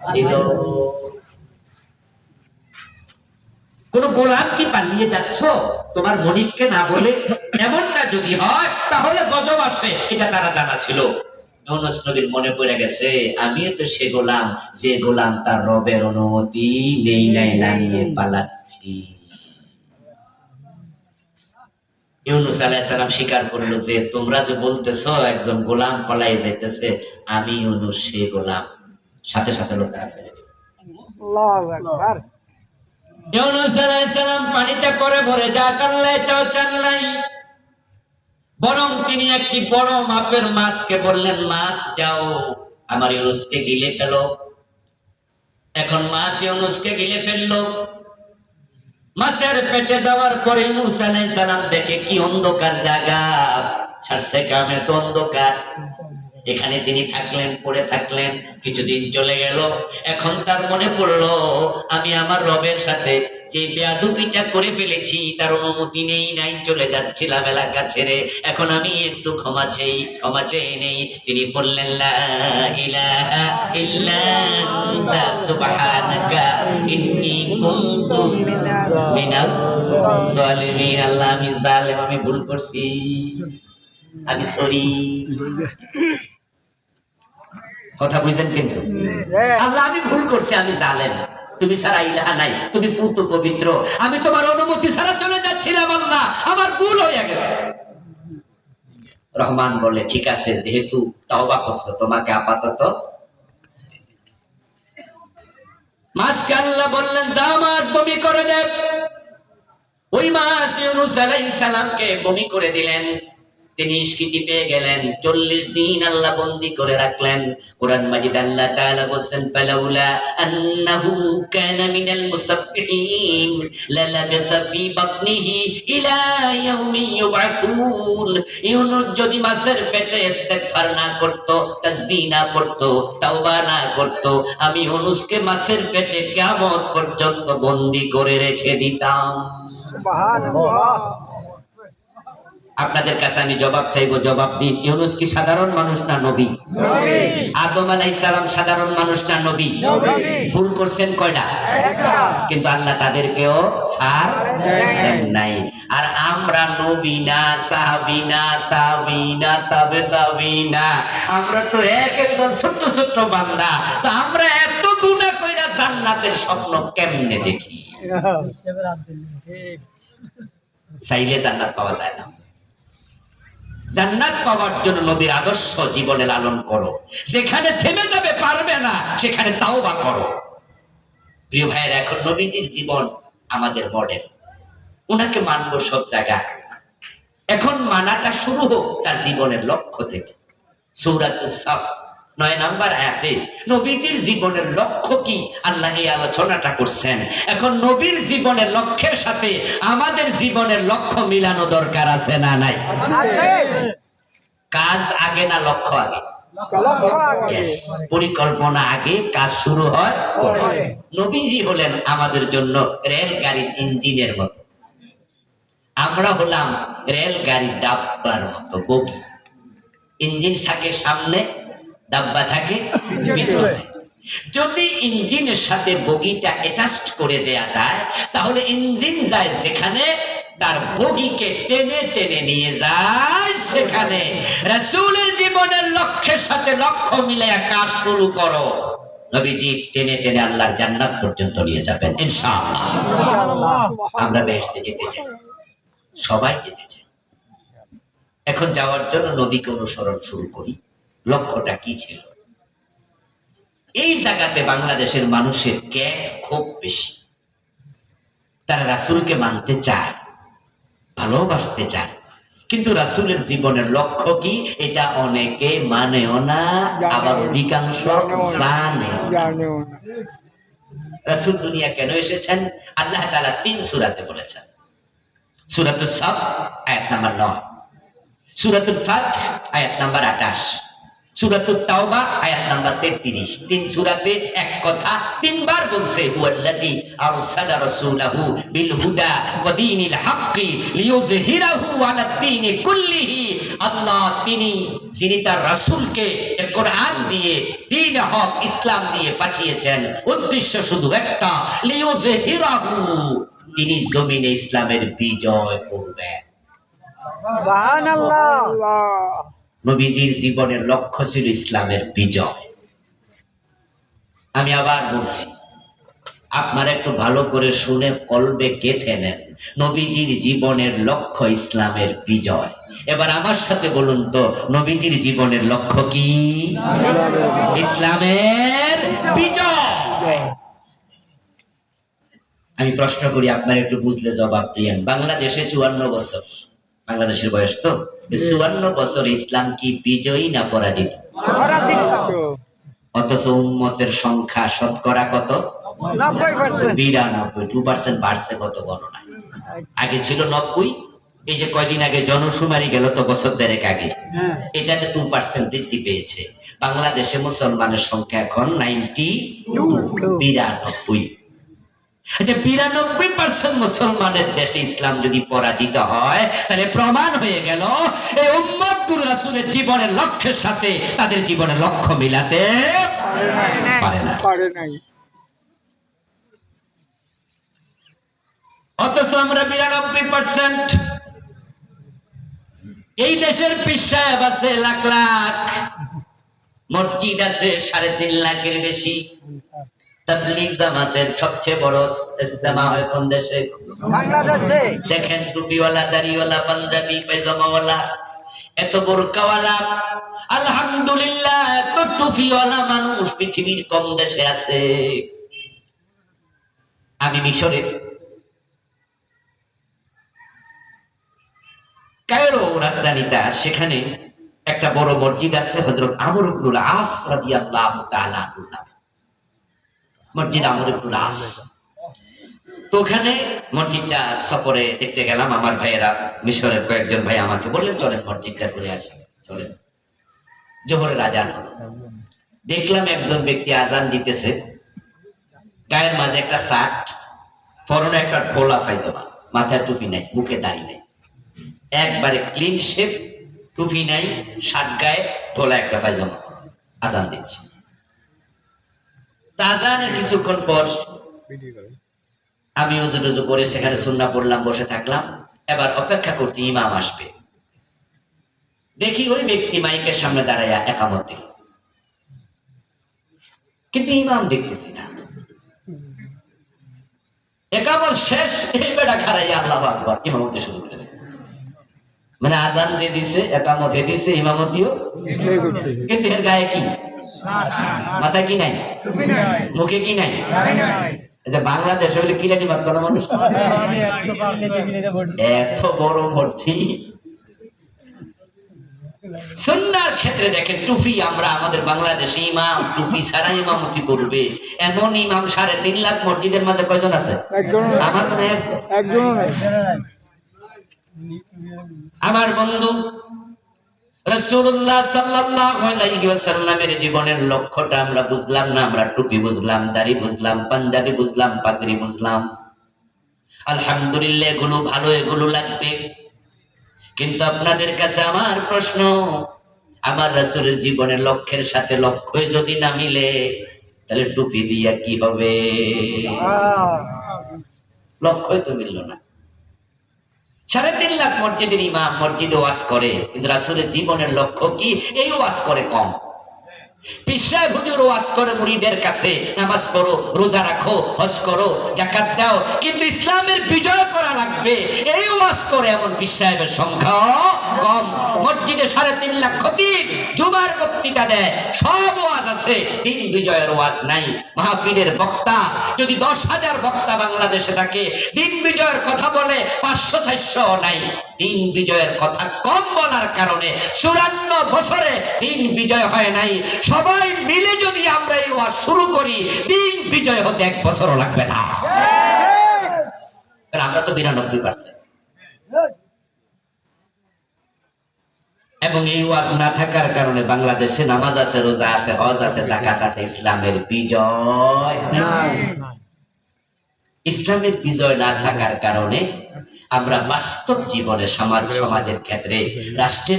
ছিল। কোন গোলাম কি পালিয়ে যাচ্ছ তোমার মনিককে না বলে? এমনটা যদি হয় তাহলে গজব আসবে, এটা তারা জানা ছিল। ইউনূস নবীর মনে পড়ে গেছে, আমিও তো সে গোলাম যে গোলাম তার রবের অনুমতি নেই নাই না নিয়ে পালাচ্ছি। ইউনূস আলাইহিস সালাম স্বীকার করলো যে তোমরা যে বলতেছো একজন গোলাম পলাই যাইতেছে, আমি ইউনূস সে গোলাম। সাথে সাথে লোকেরা ফেলে দিল। আল্লাহু আকবার। ইউনূস আলাইহিস সালাম পানিতে পড়ে ভরে যা করলে এটাও চান নাই, বরং তিনি একটি বড় মাপের মাছকে বললেন, মাছ যাও আমার ইউনূসকে গিলে ফেলো। এখন মাছ ইউনূসকে গিলে ফেললো। মাছের পেটে যাওয়ার পরে ইউনূস আলাইহিস সালাম দেখে কি অন্ধকার জায়গা, সারসে কামে তো অন্ধকার। এখানে তিনি থাকলেন, পড়ে থাকলেন, কিছুদিন চলে গেল। এখন তার মনে পড়লো আমি আমার রবের সাথে যে বেয়াদবিটা করে ফেলেছি, তার অনুমতি নেই নাই, চলে যাচ্ছিলাম এলাকা ছেড়ে। এখন আমি একটু ক্ষমা চেয়ে নেই। তিনি বললেন লা ইলাহা ইল্লা আনতা সুবহানাকা ইন্নী কুনতু মিনাজ জালিমিন। আল্লাহ আমি জালেম, আমি ভুল করছি, আমি সরি। কথা বুঝছেন কিন্তু? আল্লাহ আমি ভুল করছি, আমি জালেম, তুমি ছাড়া ইলাহা নাই, তুমি পুত পবিত্র, আমি তোমার অনুমতি ছাড়া চলে যাচ্ছিলাম, আল্লাহ আমার ভুল হয়ে গেছে। রহমান বলে ঠিক আছে, যেহেতু তওবা করছো তোমাকে আপাতত। মাছকে আল্লাহ বললেন যা মাছ বমি করে দে। ওই মাছ ইউনূস আলাইহিস সালামকে বমি করে দিলেন। তিনি স্বীকৃতি পেয়ে গেলেন। 40 দিন আল্লাহ বন্দী করে রাখলেন। কোরআন মাজিদ আল্লাহ তাআলা বলেন ফালাউলা আন্নাহু কানা মিনাল মুসাব্বিহিন লালাবাসা ফি বাতনিহি ইলা ইয়াউমি ইউবআসুন। ইউনূস যদি মাছের পেটে ইস্তিগফার না করত, তাসবিহ না পড়ত, তাওবা না করত, আমি ইউনূসকে মাছের পেটে কিয়ামত পর্যন্ত বন্দী করে রেখে দিতাম। সুবহানাল্লাহ। আপনাদের কাছে আমি জবাব চাইবো, জবাব দিন। ইউনূস কি সাধারণ মানুষ না নবী? নবী। আদম আলাইহিস সালাম সাধারণ মানুষ না নবী? নবী। ভুল করছেন কয়টা? একটা। কিন্তু আল্লাহ তাদেরকেও ছাড় দেন নাই। আর আমরা নবী না, সাহাবী না, তাবী না, তাবে তাবী না, আমরা তো এক একজন ছোট্ট ছোট্ট বান্দা। তো আমরা এত গুনাহ কইরা জান্নাতের স্বপ্ন কেমনে দেখি? চাইলে জান্নাত পাওয়া যায় না। জান্নাত পাওয়ার জন্য নবীর আদর্শ জীবনে লালন করো। যেখানে থেমে যাবে পারবে না, সেখানে তাওবা করো। প্রিয় ভাইয়ের, এখন নবীজির জীবন আমাদের মডেল, উনাকে মানবো সব জায়গায়। এখন মানাটা শুরু হোক তার জীবনের লক্ষ্য থেকে। সূরাতুস সাফ 9 নম্বর আয়াতে নবীজির জীবনের লক্ষ্য কি আল্লাহ এই আলোচনাটা করছেন। এখন নবীর জীবনের লক্ষ্যের সাথে আমাদের জীবনের লক্ষ্য মিলানো দরকার আছে না নাই? আছে। কাজ আগে না লক্ষ্য আগে? লক্ষ্য আগে। Yes, পরিকল্পনা আগে, কাজ শুরু হয় পরে। নবীজি হলেন আমাদের জন্য রেলগাড়ির ইঞ্জিনের মতো, আমরা হলাম রেলগাড়ির ডাব্বার মতো, বগি। ইঞ্জিন থাকে সামনে, ডাব্বা থাকে পিছনে। যদি ইঞ্জিনের সাথে বগিটা অ্যাটাচড করে দেয়া যায়, তাহলে ইঞ্জিন যায় যেখানে, তার বগিকে টেনে টেনে নিয়ে যায় সেখানে। রাসূলের জীবনের লক্ষ্যের সাথে লক্ষ্য মিলিয়ে কাজ শুরু করো, নবীজি টেনে টেনে আল্লাহর জান্নাত পর্যন্ত নিয়ে যাবেন ইনশাআল্লাহ। ইনশাআল্লাহ। আমরা বেহেশতে যেতে চাই, সবাই যেতে চাই। এখন যাওয়ার জন্য নবীকে অনুসরণ শুরু করি। লক্ষ্যটা কি ছিল? এই জায়গাতে বাংলাদেশের মানুষের গ্যাপ খুব বেশি। তারা রাসূলকে মানতে চায়, ভালোবাসতে চায়, কিন্তু রাসূলের জীবনের লক্ষ্য কি এটা অনেকে মানেও না, আবার অধিকাংশ জানেও না। রাসূল দুনিয়া কেন এসেছেন আল্লাহ তাআলা 3 সূরাতে বলেছেন। সূরাতুস সাফ আয়াত নাম্বার 9, সূরাতুল ফাতহ আয়াত নাম্বার 28, সূরাতুত তাওবা আয়াত নাম্বার 33। 3 সূরাতে এক কথা 3 বার বলছে, হুয়াল্লাযী আরসালা রাসূলাহু বিল হুদা ওয়া দীনিল হাক্কি লিইয়ুযহিরাহু আলাদ দীনি কুল্লিহি। আল্লাহ তিনি যিনি তার রাসূলকে কোরআন দিয়ে দ্বীন হক ইসলাম দিয়ে পাঠিয়েছেন, উদ্দেশ্য শুধু একটা, লিইয়ুযহিরাহু, তিনি জমিনে ইসলামের বিজয় করবেন। সুবহানাল্লাহ। নবীজির জীবনের লক্ষ্য ছিল ইসলামের বিজয়। আমি আবার বলছি, আপনারা একটু ভালো করে শুনে কলবে গেঁথে নেন, নবীজির জীবনের লক্ষ্য ইসলামের বিজয়। এবার আমার সাথে বলুন তো, নবীজির জীবনের লক্ষ্য কি? ইসলামের বিজয়। আমি প্রশ্ন করি, আপনারা একটু বুঝলে জবাব দিয়েন। বাংলাদেশে 54 বছর, বাংলাদেশের বয়স তো 54 বছর, ইসলাম কি বিজয়ী না পরাজিত? অথচ উম্মতের সংখ্যা শতকরা কত? 90%। 92, 2% বাড়ছে কত গণনায়। আগে ছিল 90, এই যে কয়দিন আগে জনশুমারি গেল তো বছর দেড়েক আগে, এটাতে 2% বৃদ্ধি পেয়েছে। বাংলাদেশে মুসলমানের সংখ্যা এখন 92। আচ্ছা, 92% মুসলমানের দেশে ইসলাম যদি পরাজিত হয়, তাহলে প্রমাণ হয়ে গেল এই উম্মতগুলো রাসূলের জীবনের লক্ষ্যের সাথে তাদের জীবনের লক্ষ্য মিলাতে পারে না। অথচ আমরা 92%। এই দেশের পীর সাহেব আছে লাখ লাখ, মসজিদ আছে 3.5 লাখের বেশি। তাবলীগ জামাতের সবচেয়ে বড় ইজতেমা হয় কোন দেশে? বাংলাদেশে। দেখেন, টুপিওয়ালা, দাড়িওয়ালা, পাঞ্জাবি পায়জামাওয়ালা, এত বোরকাওয়ালা, আলহামদুলিল্লাহ, এত টুপিওয়ালা মানুষ পৃথিবীর কম দেশে আছে। আমি মিশরে কায়রো রাজধানীটা, সেখানে একটা বড় মসজিদ আছে, হযরত আমর ইবনুল আস রাদিয়াল্লাহু তাআলা আনহু নামে মসজিদ আমর ইবনুল আস। তো ওখানে মসজিদটা সফরে দেখতে গেলাম। আমার ভাইয়েরা, মিশরের কয়েকজন ভাই আমাকে বললেন, চলেন মসজিদটা ঘুরে আসি। চলেন। জোহরের আজান হলো, দেখলাম একজন ব্যক্তি আজান দিতেছে, গায়ের মাঝে একটা শার্ট, পরনে একটা ঢোলা পায়জামা, মাথায় টুপি নাই, মুখে দাড়ি নাই, একবারে ক্লিন শেপ, টুপি নাই, শার্ট গায়ে, ঢোলা একটা পায়জামা, আজান দিচ্ছে। আজানের কিছুক্ষণ পর আমি উজু টুজু করে সেখানে সুন্নাহ পড়লাম, বসে থাকলাম। এবার অপেক্ষা করছি ইমাম আসবে। দেখি ওই ব্যক্তি মাইকের সামনে দাঁড়াইয়া একামত দিল, কিন্তু ইমাম দেখতেছি না। একামত শেষ, এই বেটা খাড়াইয়া আল্লাহু আকবার ইমামতি শুরু করে দিল। মানে আজান দিয়ে দিছে, একামত দিয়ে দিছে, ইমামতিও, কিন্তু এর গায়ে কি? মাথায় কি নাই, মুখে কি নাই। বাংলাদেশে হলে কিরানি বাদ করা মানুষ, এত বড় মূর্তি। সুন্নাহর ক্ষেত্রে দেখেন, টুপি, আমরা আমাদের বাংলাদেশে ইমাম টুপি ছাড়া ইমামতি করবে এমন ইমাম 3.5 লাখ মসজিদের মাঝে কয়জন আছে? আমার মনে হয় একজন। আমার বন্ধু রাসূলুল্লাহ সাল্লাল্লাহু আলাইহি ওয়াসাল্লামের জীবনের লক্ষ্যটা আমরা বুঝলাম না। আমরা টুপি বুঝলাম, দাড়ি বুঝলাম, পাঞ্জাবি বুঝলাম, পাগড়ি বুঝলাম, আলহামদুলিল্লাহ, এগুলো ভালো, এগুলো লাগবে। কিন্তু আপনাদের কাছে আমার প্রশ্ন, আমার রাসূলের জীবনের লক্ষ্যের সাথে লক্ষ্য যদি না মিলে, তাহলে টুপি দিয়া কি হবে? লক্ষ্যই তো মিলল না। 3.5 লাখ মসজিদের ইমাম মসজিদে ওয়াজ করে, কিন্তু রাসূলের জীবনের লক্ষ্য কি? এই ওয়াজ করে কম। পীর সাহেব হুজুর ওয়াজ করে মুরিদের কাছে, নামাজ পড়ো, রোজা রাখো, হজ করো, যাকাত দাও, কিন্তু ইসলামের বিজয় করা লাগবে, এই ওয়াজ করে এমন পীর সাহেবের সংখ্যা কম। মসজিদে 3.5 লাখ খতিব জুমার বক্তৃতা দেয়, সব ওয়াজ আছে, দিন বিজয়ের ওয়াজ নাই। মাহফিলের বক্তা যদি 10,000 বক্তা বাংলাদেশে থাকে, দিন বিজয়ের কথা বলে 500-400 নাই। দিন বিজয়ের কথা কম বলার কারণে 54 বছরে দিন বিজয় হয় নাই। সবাই মিলে যদি আমরা এই ওয়াজ শুরু করি, দিন বিজয় হতে 1 বছরও লাগবে না। আমরা তো 92%। এবং এই ওয়াজ না থাকার কারণে বাংলাদেশে নামাজ আছে, রোজা আছে, হজ আছে, যাকাত আছে, ইসলামের বিজয় নাই। ইসলামের বিজয় না থাকার কারণে আমরা বাস্তব জীবনে সমাজের ক্ষেত্রে, রাষ্ট্রের